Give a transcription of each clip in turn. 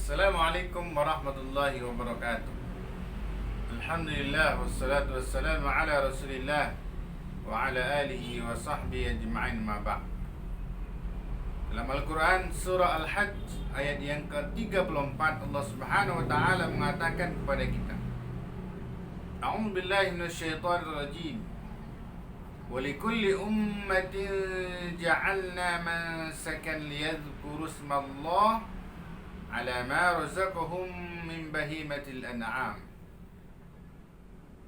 Assalamualaikum warahmatullahi wabarakatuh. Alhamdulillah wassalatu wassalamu ala Rasulillah wa ala alihi wa sahbihi ajma'in ma ba'd. Dalam Al-Quran surah Al-Hajj ayat yang ke-34 Allah Subhanahu wa taala mengatakan kepada kita, A'udzu billahi minasyaitonir rajim. Wa likulli ummatin ja'alna mansakan liyadhkuru ismallah ala ma razaqahum min bahimatil an'am.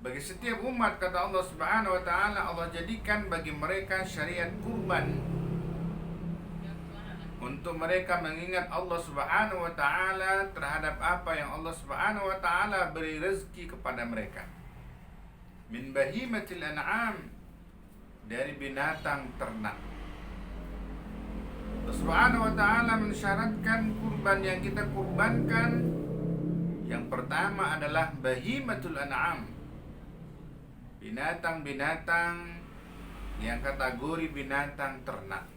Bagi setiap umat, kata Allah Subhanahu wa taala, Allah jadikan bagi mereka syariat kurban untuk mereka mengingat Allah Subhanahu wa taala terhadap apa yang Allah Subhanahu wa taala beri rezeki kepada mereka. Min bahimatil an'am, dari binatang ternak. Allah Subhanahu wa taala mensyaratkan kurban yang kita kurbankan, yang pertama adalah bahimatul an'am, binatang-binatang yang kategori binatang ternak.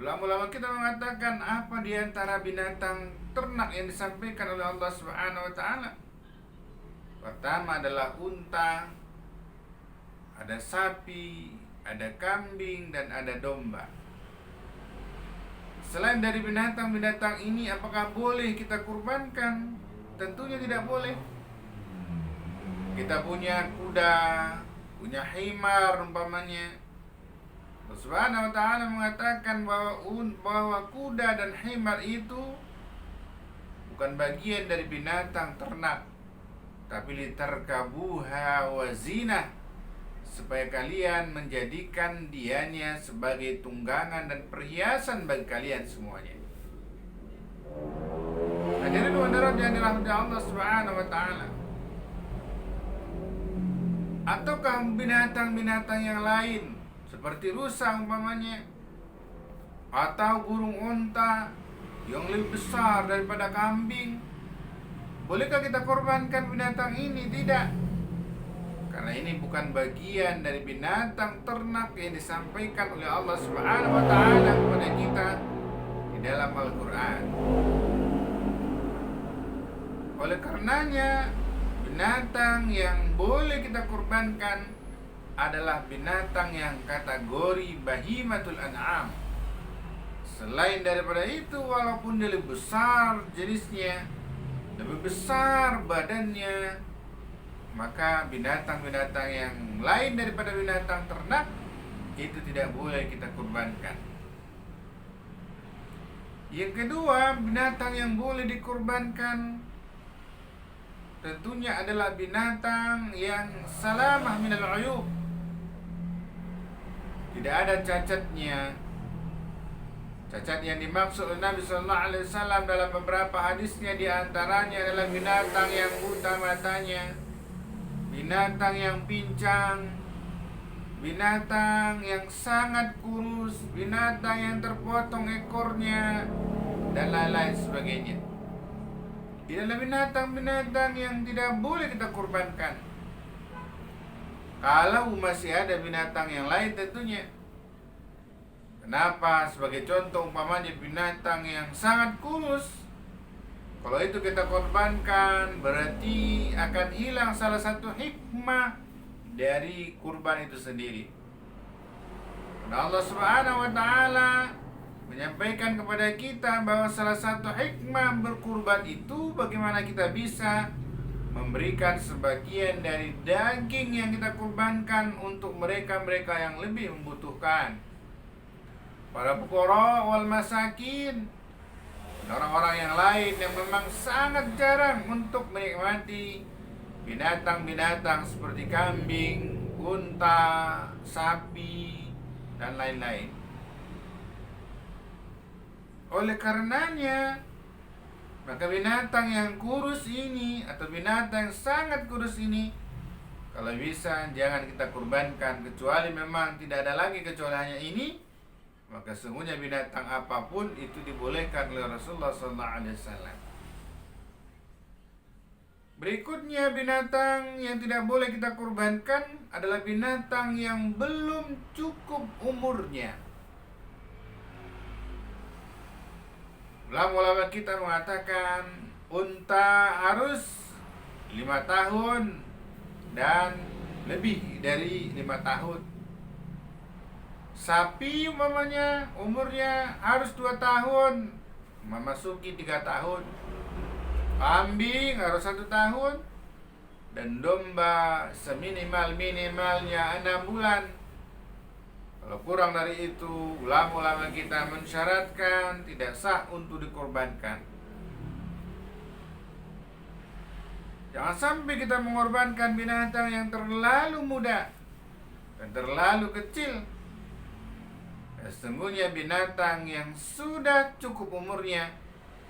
Ulama-ulama kita mengatakan, apa di antara binatang ternak yang disampaikan oleh Allah Subhanahu wa taala? Pertama adalah unta, ada sapi, ada kambing, dan ada domba. Selain dari binatang-binatang ini, apakah boleh kita kurbankan? Tentunya tidak boleh. Kita punya kuda, punya himar umpamanya. Allah Subhanahu wa taala mengatakan bahwa kuda dan himar itu bukan bagian dari binatang ternak, tapi litarkabuha wa zinah, supaya kalian menjadikan dianya sebagai tunggangan dan perhiasan bagi kalian semuanya. Hadirin hadirat yang dirahmati Allah Subhanahu wa taala. Ataukah binatang-binatang yang lain seperti rusa umpamanya, atau burung unta yang lebih besar daripada kambing, bolehkah kita korbankan binatang ini? Tidak. Karena ini bukan bagian dari binatang ternak yang disampaikan oleh Allah Subhanahu wa taala kepada kita di dalam Al-Qur'an. Oleh karenanya, binatang yang boleh kita kurbankan adalah binatang yang kategori bahimatul an'am. Selain daripada itu, walaupun dia lebih besar jenisnya, lebih besar badannya, maka binatang-binatang yang lain daripada binatang ternak itu tidak boleh kita kurbankan. Yang kedua, binatang yang boleh dikurbankan tentunya adalah binatang yang salamah minal uyub, tidak ada cacatnya. Cacat yang dimaksud oleh Nabi sallallahu alaihi wasallam dalam beberapa hadisnya, di antaranya adalah binatang yang buta matanya, binatang yang pincang, binatang yang sangat kurus, binatang yang terpotong ekornya, dan lain-lain sebagainya. Ini adalah binatang-binatang yang tidak boleh kita kurbankan. Kalau masih ada binatang yang lain tentunya. Kenapa? Sebagai contoh umpamanya binatang yang sangat kurus, kalau itu kita korbankan, berarti akan hilang salah satu hikmah dari kurban itu sendiri. Karena Allah Subhanahu wa taala menyampaikan kepada kita bahwa salah satu hikmah berkurban itu bagaimana kita bisa memberikan sebagian dari daging yang kita kurbankan untuk mereka-mereka yang lebih membutuhkan, para fuqara wal masakin, orang-orang yang lain yang memang sangat jarang untuk menikmati binatang-binatang seperti kambing, unta, sapi, dan lain-lain. Oleh karenanya, maka binatang yang kurus ini atau binatang yang sangat kurus ini, kalau bisa jangan kita kurbankan, kecuali memang tidak ada lagi kecuali hanya ini. Maka sesungguhnya binatang apapun itu dibolehkan oleh Rasulullah SAW. Berikutnya, binatang yang tidak boleh kita kurbankan adalah binatang yang belum cukup umurnya. ulama-ulama kita mengatakan unta harus 5 tahun dan lebih dari 5 tahun. Sapi umpamanya umurnya harus 2 tahun memasuki 3 tahun. Kambing harus 1 tahun. Dan domba seminimal-minimalnya 6 bulan. Kalau kurang dari itu, ulama-ulama kita mensyaratkan tidak sah untuk dikorbankan. Jangan sampai kita mengorbankan binatang yang terlalu muda dan terlalu kecil. Sesungguhnya binatang yang sudah cukup umurnya,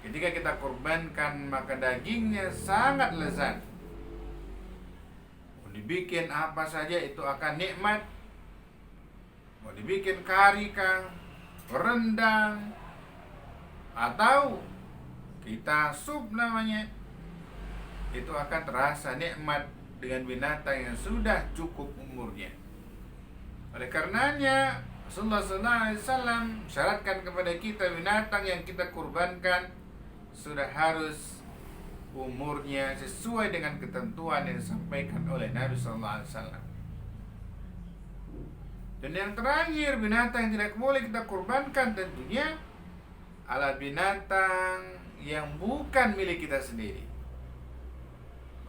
ketika kita korbankan maka dagingnya sangat lezat. Mau dibikin apa saja itu akan nikmat. Mau dibikin kari kah, rendang, atau kita sup namanya, itu akan terasa nikmat dengan binatang yang sudah cukup umurnya. Oleh karenanya Rasulullah SAW syaratkan kepada kita binatang yang kita kurbankan sudah harus umurnya sesuai dengan ketentuan yang disampaikan oleh Nabi SAW. Dan yang terakhir, binatang yang tidak boleh kita kurbankan tentunya adalah binatang yang bukan milik kita sendiri.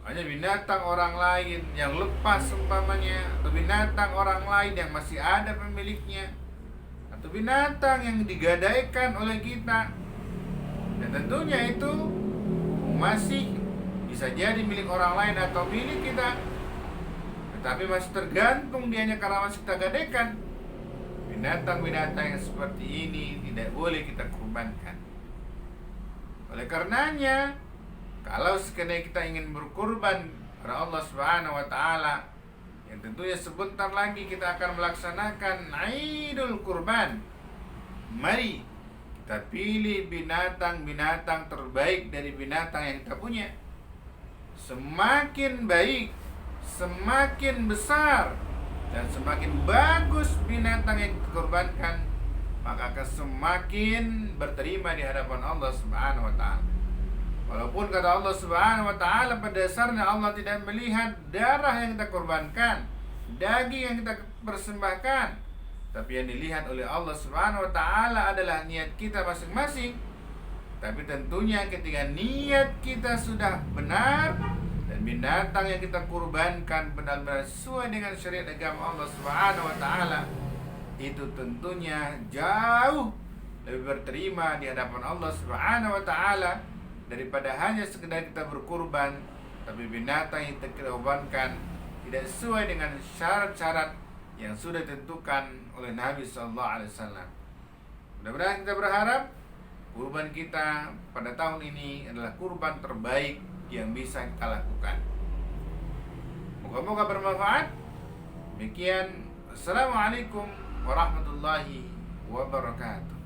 Hanya binatang orang lain yang lepas umpamanya, atau binatang orang lain yang masih ada pemiliknya, atau binatang yang digadaikan oleh kita. Dan tentunya itu masih bisa jadi milik orang lain atau milik kita, tetapi masih tergantung dianya karena masih kita gadaikan. Binatang-binatang yang seperti ini tidak boleh kita kurbankan. Oleh karenanya, kalau sekiranya kita ingin berkurban kepada Allah Subhanahu wa taala, yang tentunya sebentar lagi kita akan melaksanakan Idul Kurban, mari kita pilih binatang-binatang terbaik dari binatang yang kita punya. Semakin baik, semakin besar, dan semakin bagus binatang yang dikorbankan, maka akan semakin berterima di hadapan Allah Subhanahu wa taala. Walaupun kata Allah Subhanahu wa taala pada dasarnya Allah tidak melihat darah yang kita korbankan, daging yang kita persembahkan, tapi yang dilihat oleh Allah Subhanahu wa taala adalah niat kita masing-masing. Tapi tentunya ketika niat kita sudah benar dan binatang yang kita kurbankan benar-benar sesuai dengan syariat agama Allah Subhanahu wa taala, itu tentunya jauh lebih berterima di hadapan Allah Subhanahu wa taala daripada hanya sekedar kita berkurban tapi binatang yang kita korbankan tidak sesuai dengan syarat-syarat yang sudah ditentukan oleh Nabi sallallahu alaihi wasallam. Mudah-mudahan kita berharap kurban kita pada tahun ini adalah kurban terbaik yang bisa kita lakukan. Moga-moga bermanfaat. Demikian, assalamualaikum warahmatullahi wabarakatuh.